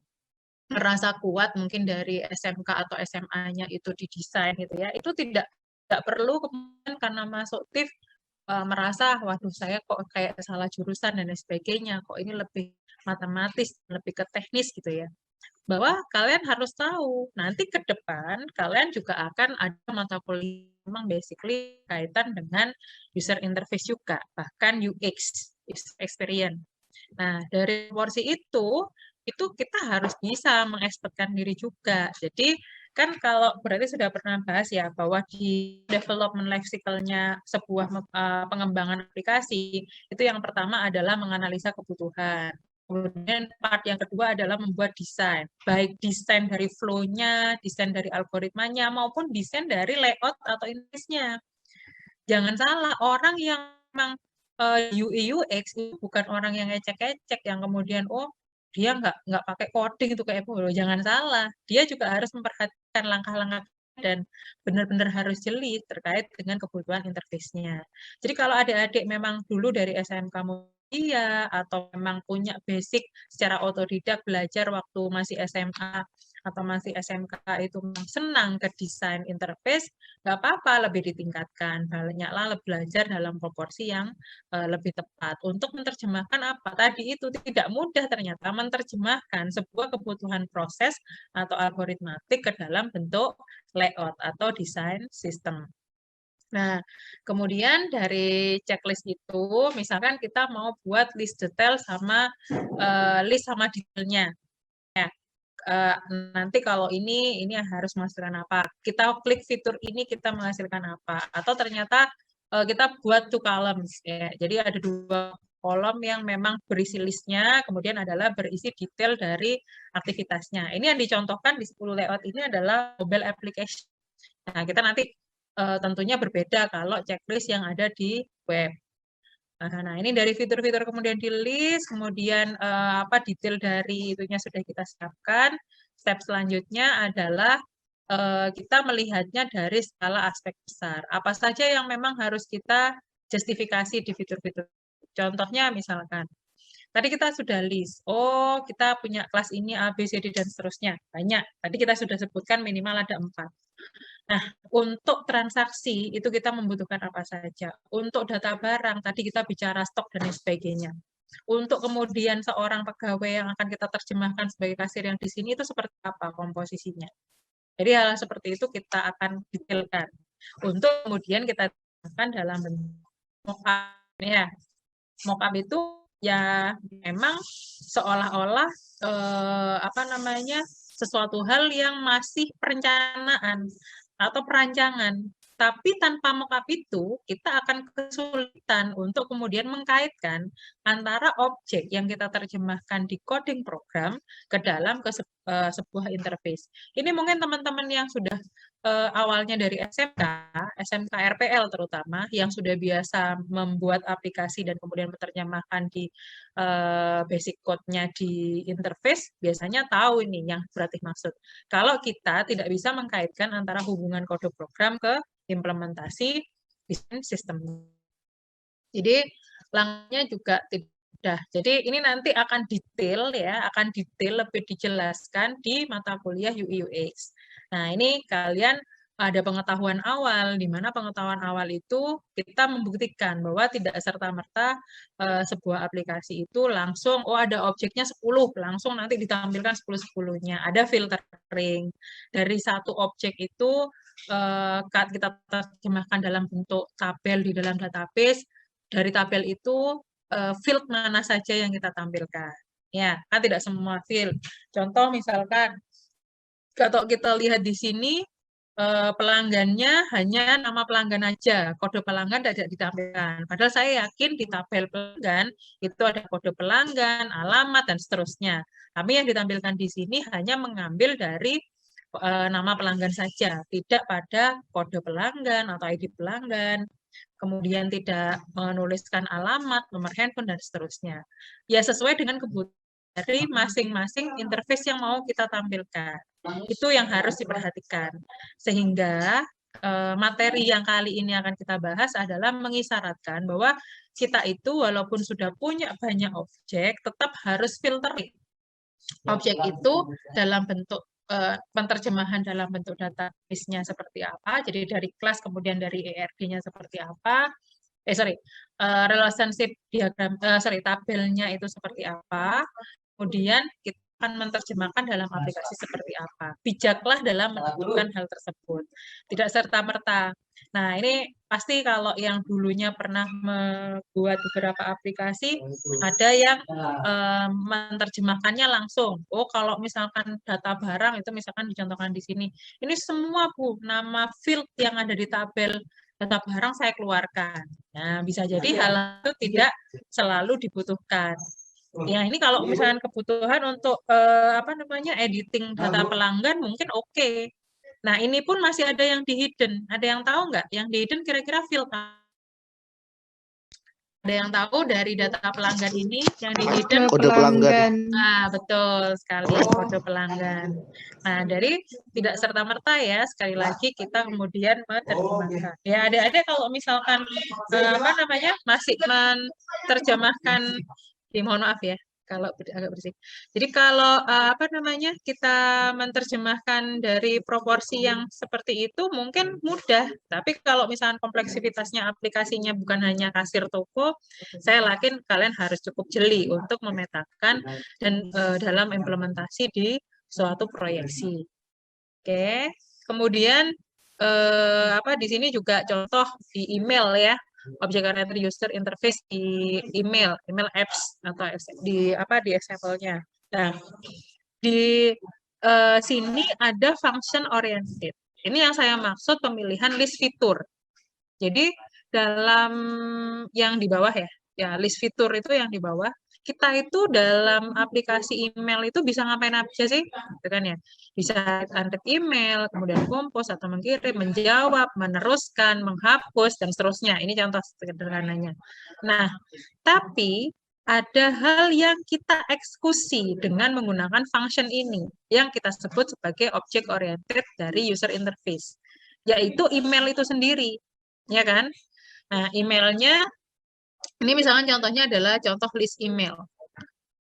merasa kuat mungkin dari SMK atau SMA-nya itu didesain gitu ya, itu tidak perlu kemudian karena masuk TIF merasa waduh saya kok kayak salah jurusan dan lain sebagainya, kok ini lebih matematis, lebih ke teknis gitu ya. Bahwa kalian harus tahu, nanti ke depan kalian juga akan ada mata kuliah memang basically kaitan dengan user interface juga, bahkan UX, experience. Nah, dari porsi itu kita harus bisa mengekspertkan diri juga. Jadi, kan kalau berarti sudah pernah bahas ya, bahwa di development life cycle-nya sebuah pengembangan aplikasi, itu yang pertama adalah menganalisa kebutuhan. Kemudian part yang kedua adalah membuat desain, baik desain dari flow-nya, desain dari algoritmanya, maupun desain dari layout atau interface-nya. Jangan salah, orang yang memang UI UX itu bukan orang yang ecek-ecek, yang kemudian dia nggak pakai coding itu kayak loh. Jangan salah, dia juga harus memperhatikan langkah-langkah dan benar-benar harus jeli terkait dengan kebutuhan interface-nya. Jadi kalau adik-adik memang dulu dari SMK iya atau memang punya basic secara otodidak belajar waktu masih SMA atau masih SMK itu memang senang ke desain interface, nggak apa-apa lebih ditingkatkan. Banyaklah belajar dalam proporsi yang lebih tepat. Untuk menerjemahkan apa? Tadi itu tidak mudah ternyata menerjemahkan sebuah kebutuhan proses atau algoritmatik ke dalam bentuk layout atau desain sistem. Nah, kemudian dari checklist itu, misalkan kita mau buat list detail sama list sama detailnya. Ya, nanti kalau ini harus menghasilkan apa. Kita klik fitur ini kita menghasilkan apa. Atau ternyata kita buat 2 columns. Ya. Jadi ada 2 kolom yang memang berisi listnya, kemudian adalah berisi detail dari aktivitasnya. Ini yang dicontohkan di 10 layout ini adalah mobile application. Nah, kita nanti tentunya berbeda kalau checklist yang ada di web. Nah, ini dari fitur-fitur kemudian di list, kemudian detail dari itunya sudah kita siapkan. Step selanjutnya adalah kita melihatnya dari skala aspek besar. Apa saja yang memang harus kita justifikasi di fitur-fitur. Contohnya misalkan, tadi kita sudah list, kita punya kelas ini A, B, C, D, dan seterusnya. Banyak. Tadi kita sudah sebutkan minimal ada 4. Nah, untuk transaksi itu kita membutuhkan apa saja. Untuk data barang, tadi kita bicara stok dan sebagainya. Untuk kemudian seorang pegawai yang akan kita terjemahkan sebagai kasir yang di sini itu seperti apa komposisinya. Jadi hal seperti itu kita akan detailkan. Untuk kemudian kita terjemahkan dalam bentuk mockup. Ya, mockup itu ya memang seolah-olah sesuatu hal yang masih perencanaan atau perancangan. Tapi tanpa mockup itu, kita akan kesulitan untuk kemudian mengkaitkan antara objek yang kita terjemahkan di coding program ke dalam sebuah interface. Ini mungkin teman-teman yang sudah awalnya dari SMK RPL terutama, yang sudah biasa membuat aplikasi dan kemudian menerjemahkan di basic code-nya di interface, biasanya tahu ini yang berarti maksud. Kalau kita tidak bisa mengkaitkan antara hubungan kode program ke implementasi desain sistem. Jadi langkahnya juga tidak mudah. Jadi ini nanti akan detail ya, akan detail lebih dijelaskan di mata kuliah UI UX. Nah, ini kalian ada pengetahuan awal, di mana pengetahuan awal itu kita membuktikan bahwa tidak serta-merta sebuah aplikasi itu langsung, ada objeknya 10, langsung nanti ditampilkan 10-10-nya. Ada filtering. Dari satu objek itu kita terjemahkan dalam bentuk tabel di dalam database. Dari tabel itu field mana saja yang kita tampilkan. Ya, kan tidak semua field. Contoh misalkan, kalau kita lihat di sini, pelanggannya hanya nama pelanggan aja, kode pelanggan tidak ditampilkan. Padahal saya yakin di tabel pelanggan itu ada kode pelanggan, alamat, dan seterusnya. Tapi yang ditampilkan di sini hanya mengambil dari nama pelanggan saja, tidak pada kode pelanggan atau ID pelanggan, kemudian tidak menuliskan alamat, nomor handphone, dan seterusnya. Ya sesuai dengan kebutuhan dari masing-masing interface yang mau kita tampilkan. Itu yang harus diperhatikan. Sehingga materi yang kali ini akan kita bahas adalah mengisyaratkan bahwa kita itu walaupun sudah punya banyak objek, tetap harus filtering. Objek itu dalam bentuk penerjemahan dalam bentuk database-nya seperti apa, jadi dari kelas kemudian dari ERD-nya seperti apa, relationship diagram, tabelnya itu seperti apa, kemudian kita akan menerjemahkan dalam aplikasi seperti apa. Bijaklah dalam menentukan hal tersebut. Tidak serta-merta. Nah, ini pasti kalau yang dulunya pernah membuat beberapa aplikasi, ada yang menerjemahkannya langsung. Kalau misalkan data barang, itu misalkan dicontohkan di sini. Ini semua, Bu, nama field yang ada di tabel data barang saya keluarkan. Nah, bisa jadi hal itu tidak selalu dibutuhkan. Ya, ini kalau misalkan kebutuhan untuk apa namanya editing data pelanggan mungkin oke. Nah, ini pun masih ada yang di hidden. Ada yang tahu nggak? Yang di hidden kira-kira field ada yang tahu dari data pelanggan ini yang di hidden? Kode pelanggan. Nah, betul sekali kode pelanggan. Nah, dari tidak serta-merta ya, sekali lagi kita kemudian menerjemahkan. Ya, adik-adik kalau misalkan apa namanya masih menerjemahkan, mohon maaf ya, kalau agak bersih. Jadi kalau apa namanya kita menerjemahkan dari proporsi yang seperti itu mungkin mudah, tapi kalau misalkan kompleksitasnya aplikasinya bukan hanya kasir toko, saya yakin kalian harus cukup jeli untuk memetakan dan dalam implementasi di suatu proyeksi. Oke, kemudian apa di sini juga contoh di email ya. Object-oriented user interface di email apps atau di apa di example-nya. Nah, di sini ada function oriented. Ini yang saya maksud pemilihan list fitur. Jadi dalam yang di bawah ya list fitur itu yang di bawah. Kita itu dalam aplikasi email itu bisa ngapain aja sih? Gitu kan ya. Bisa unread email, kemudian compose atau mengirim, menjawab, meneruskan, menghapus, dan seterusnya. Ini contoh sederhananya. Nah, tapi ada hal yang kita eksekusi dengan menggunakan function ini, yang kita sebut sebagai object oriented dari user interface, yaitu email itu sendiri, ya kan? Nah, emailnya, ini misalkan contohnya adalah contoh list email.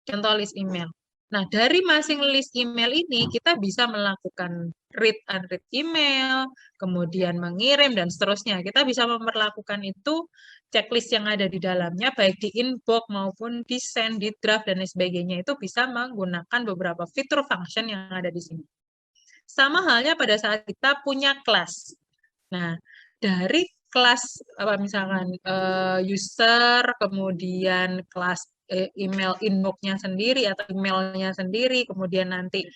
Contoh list email. Nah, dari masing list email ini, kita bisa melakukan read unread email, kemudian mengirim, dan seterusnya. Kita bisa memperlakukan itu, checklist yang ada di dalamnya, baik di inbox maupun di send, di draft, dan lain sebagainya, itu bisa menggunakan beberapa fitur function yang ada di sini. Sama halnya pada saat kita punya kelas. Nah, dari kelas apa misalkan user, kemudian kelas email inbox-nya sendiri atau emailnya sendiri, kemudian nanti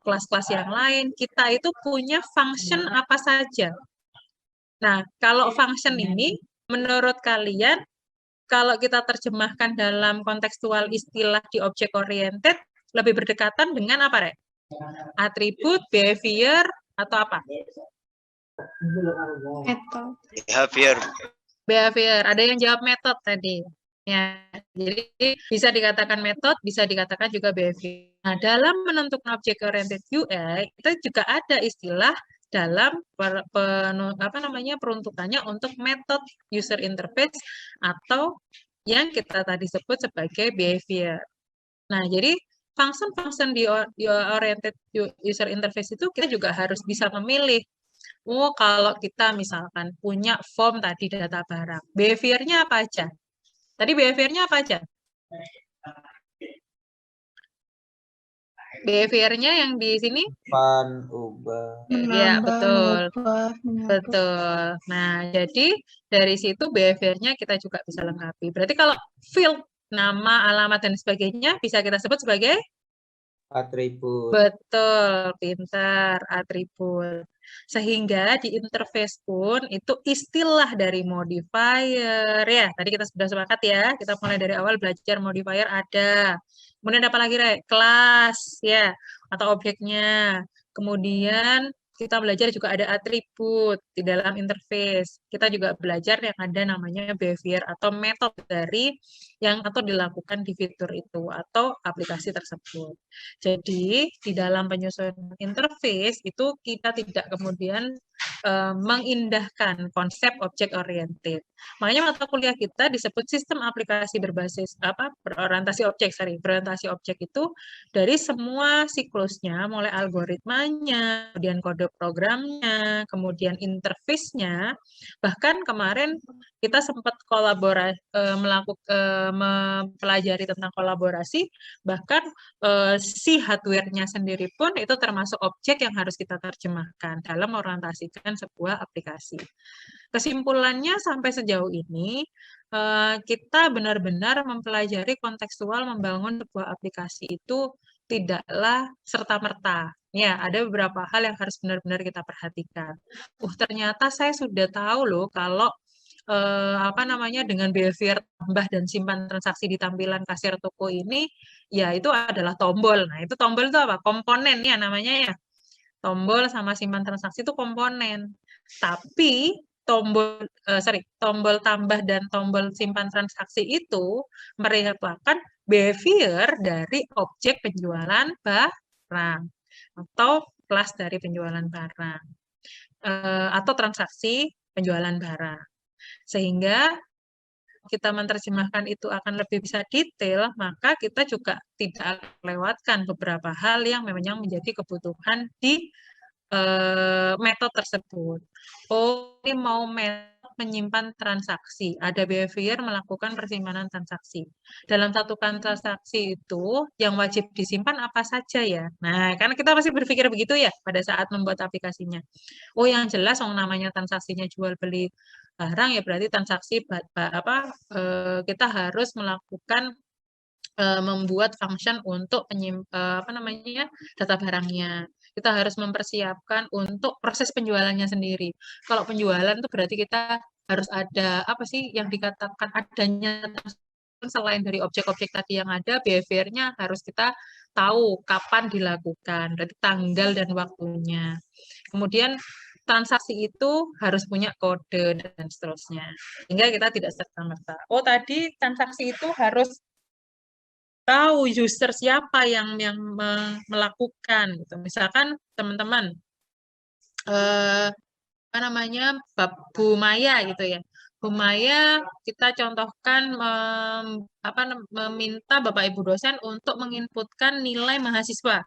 kelas-kelas yang lain, kita itu punya function apa saja. Nah, kalau function ini, menurut kalian, kalau kita terjemahkan dalam kontekstual istilah di object oriented, lebih berdekatan dengan apa, Rek? Atribut, behavior, atau apa? Method. Behavior. Ada yang jawab method tadi. Ya, jadi bisa dikatakan method, bisa dikatakan juga behavior. Nah, dalam menentukan object oriented UI, itu juga ada istilah dalam peruntukannya untuk method user interface atau yang kita tadi sebut sebagai behavior. Nah, jadi function-function di oriented user interface itu kita juga harus bisa memilih. Oh, kalau kita misalkan punya form tadi data barang, behavior-nya apa aja? Tadi behavior-nya apa aja? Behavior-nya yang di sini? Ubah. Ya, betul. Mengubah, menghapus. Betul. Nah, jadi dari situ behavior-nya kita juga bisa lengkapi. Berarti kalau field, nama, alamat, dan sebagainya bisa kita sebut sebagai? Atribut. Betul, pintar, atribut. Sehingga di interface pun itu istilah dari modifier ya. Tadi kita sudah sepakat ya. Kita mulai dari awal belajar modifier ada. Kemudian apa lagi, Rek? Kelas ya atau objeknya. Kemudian kita belajar juga ada atribut di dalam interface. Kita juga belajar yang ada namanya behavior atau metode dari yang atau dilakukan di fitur itu atau aplikasi tersebut. Jadi di dalam penyusunan interface itu kita tidak kemudian mengindahkan konsep object oriented. Makanya mata kuliah kita disebut sistem aplikasi berbasis berorientasi objek itu dari semua siklusnya, mulai algoritmanya, kemudian kode programnya, kemudian interface-nya. Bahkan kemarin kita sempat mempelajari tentang kolaborasi, bahkan si hardware-nya sendiri pun itu termasuk objek yang harus kita terjemahkan dalam orientasikan sebuah aplikasi. Kesimpulannya sampai sejauh ini, kita benar-benar mempelajari kontekstual membangun sebuah aplikasi itu tidaklah serta-merta. Ya, ada beberapa hal yang harus benar-benar kita perhatikan. Ternyata saya sudah tahu loh kalau apa namanya, dengan behavior tambah dan simpan transaksi di tampilan kasir toko ini, ya itu adalah tombol. Nah, itu tombol itu apa? Komponen ya namanya ya. Tombol sama simpan transaksi itu komponen. Tapi tombol tambah dan tombol simpan transaksi itu merupakan behavior dari objek penjualan barang atau kelas dari penjualan barang atau transaksi penjualan barang. Sehingga kita menerjemahkan itu akan lebih bisa detail, maka kita juga tidak lewatkan beberapa hal yang memang menjadi kebutuhan di metode tersebut. Oh, ini mau metode menyimpan transaksi. Ada behavior melakukan persimpanan transaksi. Dalam satu transaksi itu, yang wajib disimpan apa saja ya? Nah, karena kita pasti berpikir begitu ya pada saat membuat aplikasinya. Oh, yang jelas, namanya transaksinya jual beli barang ya berarti transaksi kita harus melakukan membuat function untuk data barangnya. Kita harus mempersiapkan untuk proses penjualannya sendiri. Kalau penjualan itu berarti kita harus ada apa sih yang dikatakan adanya selain dari objek-objek tadi yang ada, behavior-nya harus kita tahu kapan dilakukan, berarti tanggal dan waktunya. Kemudian transaksi itu harus punya kode dan seterusnya. Sehingga kita tidak serta-merta. Oh, tadi transaksi itu harus tahu user siapa yang melakukan gitu. Misalkan teman-teman Bu Maya gitu ya. Bu Maya kita contohkan meminta Bapak Ibu dosen untuk menginputkan nilai mahasiswa.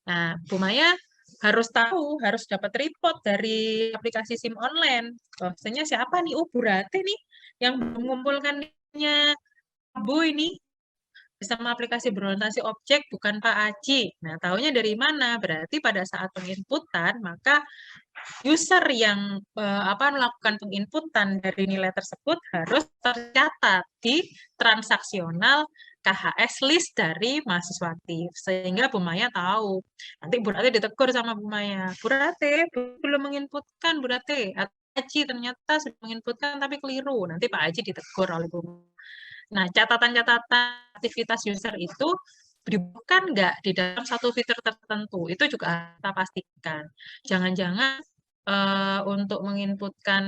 Nah, Bu Maya harus tahu, harus dapat report dari aplikasi SIM online. Bahwasanya siapa nih? Oh, Bu Rate nih yang mengumpulkannya Bu ini sama aplikasi berorientasi objek, bukan Pak Aji. Nah, tahunya dari mana? Berarti pada saat penginputan, maka user yang melakukan penginputan dari nilai tersebut harus tercatat di transaksional KHS list dari mahasiswa aktif. Sehingga Bu Maya tahu. Nanti Bu Rate ditegur sama Bu Maya. Bu Rate, belum menginputkan Bu Rate. Aji ternyata sudah menginputkan tapi keliru. Nanti Pak Aji ditegur oleh Bu Maya. Nah, catatan-catatan aktivitas user itu dibutuhkan nggak di dalam satu fitur tertentu. Itu juga kita pastikan. Jangan-jangan untuk menginputkan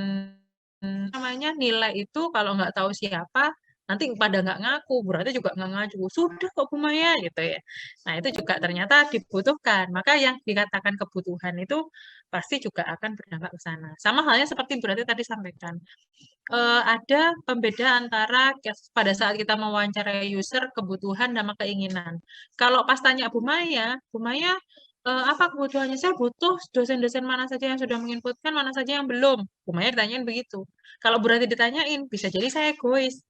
nilai itu kalau nggak tahu siapa, nanti pada nggak ngaku, berarti juga nggak ngaku. Sudah kok Bu Maya, gitu ya. Nah, itu juga ternyata dibutuhkan. Maka yang dikatakan kebutuhan itu pasti juga akan berdampak ke sana. Sama halnya seperti berarti tadi sampaikan. Ada pembeda antara pada saat kita mewawancarai user, kebutuhan sama keinginan. Kalau pas tanya Bu Maya, apa kebutuhannya? Saya butuh dosen-dosen mana saja yang sudah menginputkan, mana saja yang belum. Bu Maya ditanyain begitu. Kalau berarti ditanyain, bisa jadi saya egois.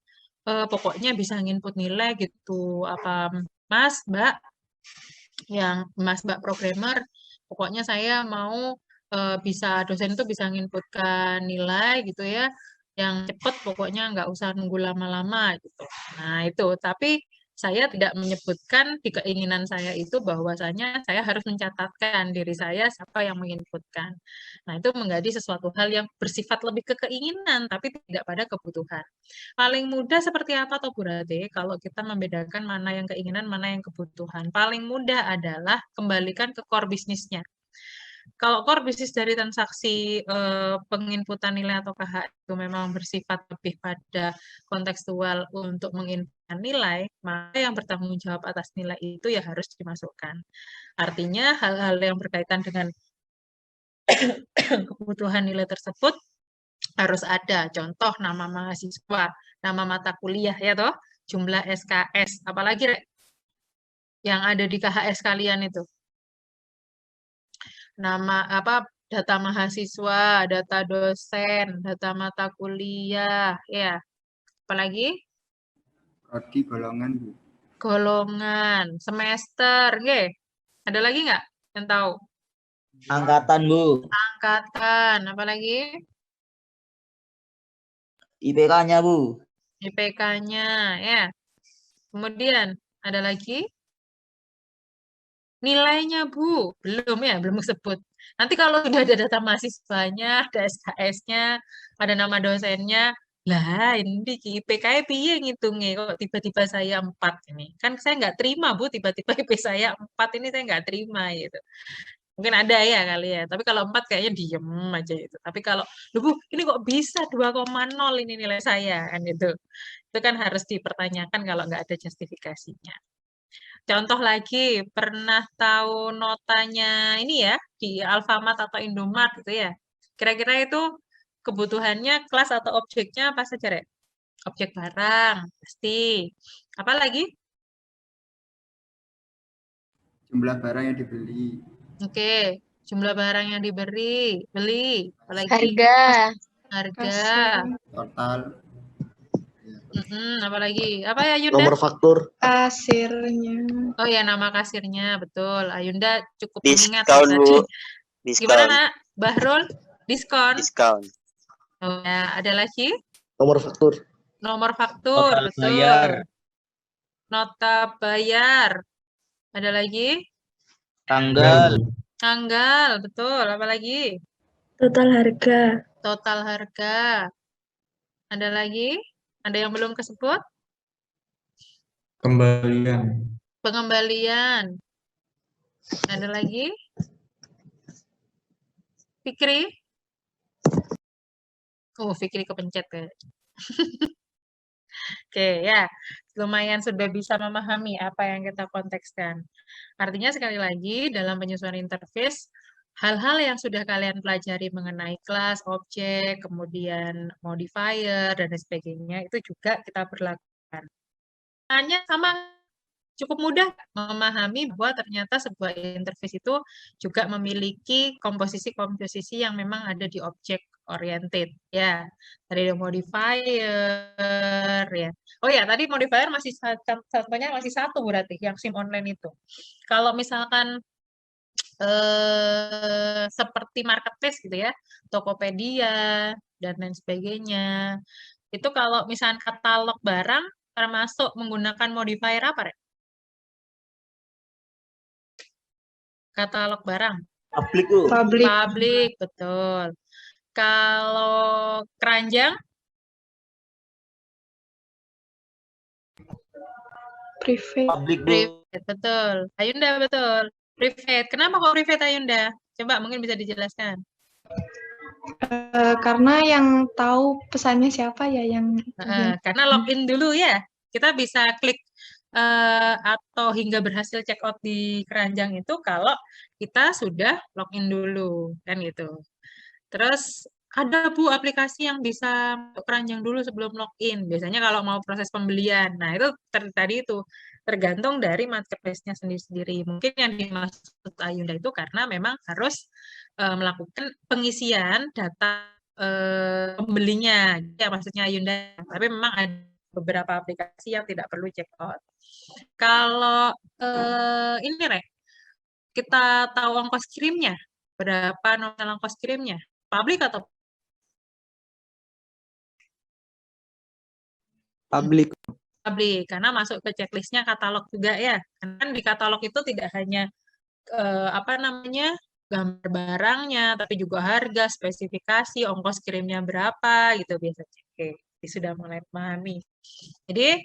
Pokoknya bisa nginput nilai gitu. Apa Mas, Mbak, Mbak programmer, pokoknya saya mau bisa dosen itu bisa nginputkan nilai gitu ya, yang cepat pokoknya nggak usah nunggu lama-lama gitu. Nah itu, tapi saya tidak menyebutkan di keinginan saya itu bahwasanya saya harus mencatatkan diri saya siapa yang menginputkan. Nah itu menjadi sesuatu hal yang bersifat lebih ke keinginan tapi tidak pada kebutuhan. Paling mudah seperti apa toh Bu Rate kalau kita membedakan mana yang keinginan, mana yang kebutuhan? Paling mudah adalah kembalikan ke core bisnisnya. Kalau core bisnis dari transaksi penginputan nilai atau KH itu memang bersifat lebih pada kontekstual untuk menginputkan nilai, maka yang bertanggung jawab atas nilai itu ya harus dimasukkan. Artinya hal-hal yang berkaitan dengan kebutuhan nilai tersebut harus ada. Contoh nama mahasiswa, nama mata kuliah ya toh, jumlah SKS, apalagi yang ada di KHS kalian itu. Nama data mahasiswa, data dosen, data mata kuliah, ya. Apalagi? Prodi golongan, Bu. Golongan, semester, nggih. Ada lagi nggak yang tahu? Angkatan, Bu. Angkatan, apalagi? IPK-nya, Bu. IPK-nya, ya. Kemudian, ada lagi? Nilainya, Bu. Belum ya, belum disebut. Nanti kalau sudah ada data mahasiswanya, ada SKS-nya, ada nama dosennya, lah ini IPK piye ngitungnya kok tiba-tiba saya 4 ini. Kan saya nggak terima, Bu, tiba-tiba IP saya 4 ini saya nggak terima gitu. Mungkin ada ya kali ya, tapi kalau 4 kayaknya diem aja itu. Tapi kalau, "Loh, Bu, ini kok bisa 2,0 ini nilai saya?" Kan itu. Itu kan harus dipertanyakan kalau nggak ada justifikasinya. Contoh lagi, pernah tahu notanya ini ya, di Alfamart atau Indomart gitu ya. Kira-kira itu kebutuhannya kelas atau objeknya apa saja, Rek? Objek barang, pasti. Apa lagi? Jumlah barang yang dibeli. Oke, jumlah barang yang beli. Apa lagi? Harga. Harga. Total. Apa lagi? Apa ya, Yunda? Nomor faktur. Kasirnya. Oh ya, nama kasirnya, betul. Ayunda cukup mengingat Diskon, tadi. Bu. Gimana, Diskon. Nak? Bahrul? Diskon? Diskon. Oh, ya, ada lagi? Nomor faktur. Nomor faktur, Total betul. bayar. Nota bayar. Ada lagi? Tanggal. Tanggal, betul. Apa lagi? Total harga. Total harga. Ada lagi? Ada yang belum kesebut? Kembalian. Pengembalian. Ada lagi? Fikri? Oh, Fikri kepencet ya. Oke, ya. Lumayan sudah bisa memahami apa yang kita kontekskan. Artinya sekali lagi, dalam penyesuaian interface, hal-hal yang sudah kalian pelajari mengenai kelas, objek, kemudian modifier, dan lain sebagainya, itu juga kita berlakukan. Hanya sama cukup mudah memahami bahwa ternyata sebuah interface itu juga memiliki komposisi-komposisi yang memang ada di objek oriented ya. Tadi ada modifier ya. Oh ya, tadi modifier masih contohnya masih satu berarti yang SIM online itu. Kalau misalkan seperti marketplace gitu ya, Tokopedia dan lain sebagainya. Itu kalau misalkan katalog barang termasuk menggunakan modifier apa, Rek? Katalog barang. Publik, Bu. Publik, betul. Kalau keranjang, Private. Publik, Bu. private, betul. Ayunda, betul. Private. Kenapa kok private, Ayunda? Coba mungkin bisa dijelaskan. Karena yang tahu pesannya siapa ya yang Karena login dulu ya. Kita bisa klik atau hingga berhasil check out di keranjang itu kalau kita sudah login dulu, kan gitu. Terus ada Bu aplikasi yang bisa masuk keranjang dulu sebelum login. Biasanya kalau mau proses pembelian. Nah, itu tadi itu tergantung dari marketplace-nya sendiri-sendiri. Mungkin yang dimaksud Ayunda itu karena memang harus melakukan pengisian data pembelinya. Ya, maksudnya Ayunda. Tapi memang ada beberapa aplikasi yang tidak perlu check out. Kalau ini Rek, kita tahu ongkos kirimnya. Berapa nominal ongkos kirimnya? Publik atau Publik. publik? Karena masuk ke checklistnya katalog juga ya. Karena kan di katalog itu tidak hanya apa namanya gambar barangnya, tapi juga harga, spesifikasi, ongkos kirimnya berapa gitu biasanya. Oke, sudah mulai memahami. Jadi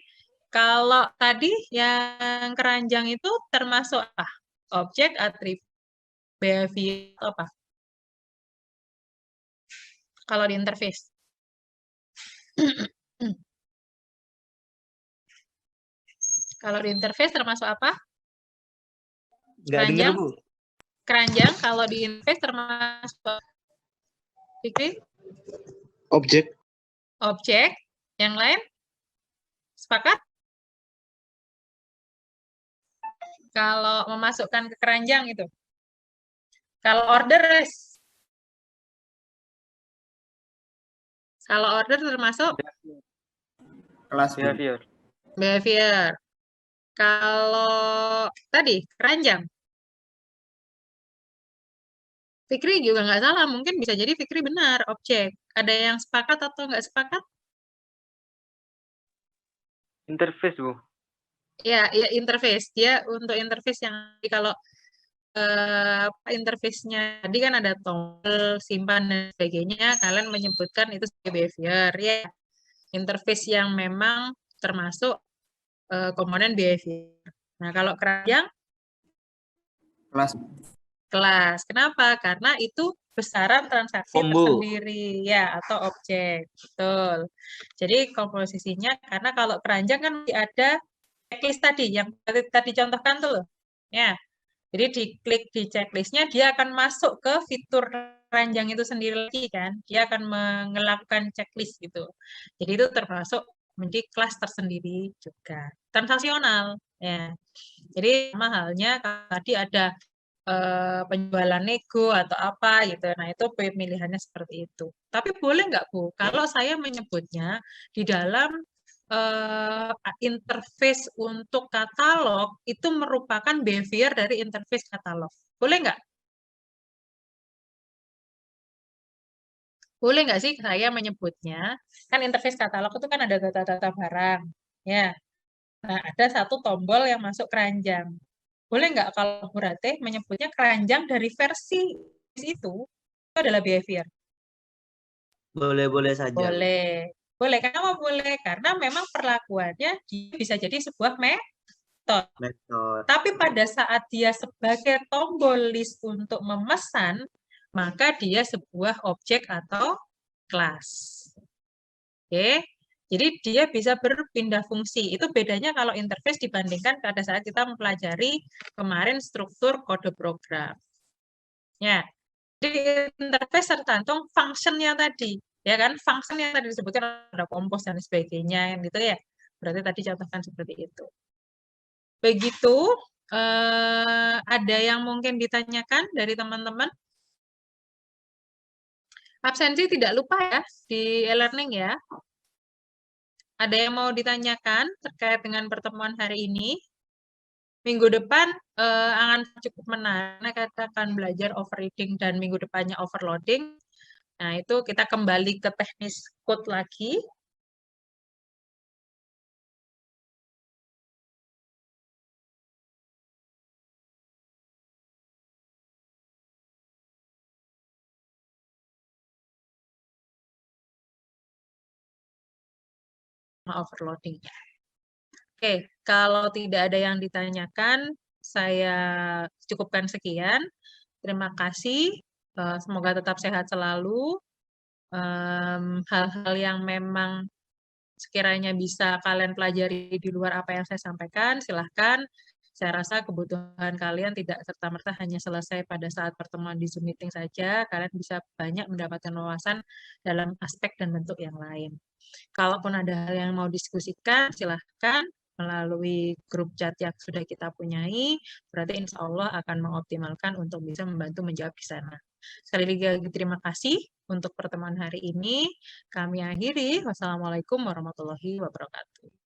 kalau tadi yang keranjang itu termasuk apa? Objek, atribut, behavior, atau apa? Kalau di interface. Kalau di interface termasuk apa? Keranjang? Keranjang kalau di interface termasuk Fikri? Objek. Objek. Yang lain? Sepakat? Kalau memasukkan ke keranjang itu. Kalau order, kalau order termasuk Kelas B. behavior. Kalau tadi keranjang, Fikri juga nggak salah. Mungkin bisa jadi Fikri benar, objek. Ada yang sepakat atau nggak sepakat? Interface, Bu. Ya, ya interface. Dia untuk interface yang kalau interface-nya. Tadi kan ada tombol, simpan, dan sebagainya. Kalian menyebutkan itu sebagai behavior. Ya, interface yang memang termasuk komponen behavior. Nah, kalau keranjang, Kelas. kelas. Kenapa? Karena itu besaran transaksi Combo. tersendiri, ya, atau objek. Betul. Jadi komposisinya, karena kalau keranjang kan masih ada checklist tadi, yang tadi contohkan tuh loh. Ya, jadi diklik di checklistnya, dia akan masuk ke fitur keranjang itu sendiri lagi kan. Dia akan melakukan checklist gitu. Jadi itu termasuk menjadi kelas tersendiri juga. Transaksional. Ya. Jadi sama halnya tadi ada penjualan nego atau apa gitu. Nah, itu pemilihannya seperti itu. Tapi boleh nggak, Bu? Kalau saya menyebutnya di dalam interface untuk katalog itu merupakan behavior dari interface katalog. Boleh nggak? Boleh nggak sih saya menyebutnya? Kan interface katalog itu kan ada data-data barang. Ya. Nah, ada satu tombol yang masuk keranjang. Boleh nggak kalau berarti menyebutnya keranjang dari versi itu adalah behavior? Boleh saja. Boleh. Boleh. Kenapa boleh? Karena memang perlakuannya dia bisa jadi sebuah metode. Tapi pada saat dia sebagai tombol list untuk memesan, maka dia sebuah objek atau kelas. Oke. Jadi dia bisa berpindah fungsi. Itu bedanya kalau interface dibandingkan pada saat kita mempelajari kemarin struktur kode program. Ya. Di interface tergantung functionnya tadi. Ya kan? Function yang tadi disebutkan ada compose dan sebagainya yang gitu ya. Berarti tadi contohkan seperti itu. Begitu. Ada yang mungkin ditanyakan dari teman-teman? Absensi tidak lupa ya di e-learning ya. Ada yang mau ditanyakan terkait dengan pertemuan hari ini? Minggu depan akan cukup menarik, kita akan belajar overreading dan minggu depannya overloading. Nah, itu kita kembali ke teknis code lagi. Overloading. Oke, kalau tidak ada yang ditanyakan, saya cukupkan sekian. Terima kasih. Semoga tetap sehat selalu. Hal-hal yang memang sekiranya bisa kalian pelajari di luar apa yang saya sampaikan, silahkan. Saya rasa kebutuhan kalian tidak serta-merta hanya selesai pada saat pertemuan di Zoom meeting saja. Kalian bisa banyak mendapatkan wawasan dalam aspek dan bentuk yang lain. Kalaupun ada hal yang mau diskusikan, silahkan melalui grup chat yang sudah kita punyai, berarti insya Allah akan mengoptimalkan untuk bisa membantu menjawab di sana. Sekali lagi terima kasih untuk pertemuan hari ini. Kami akhiri. Wassalamualaikum warahmatullahi wabarakatuh.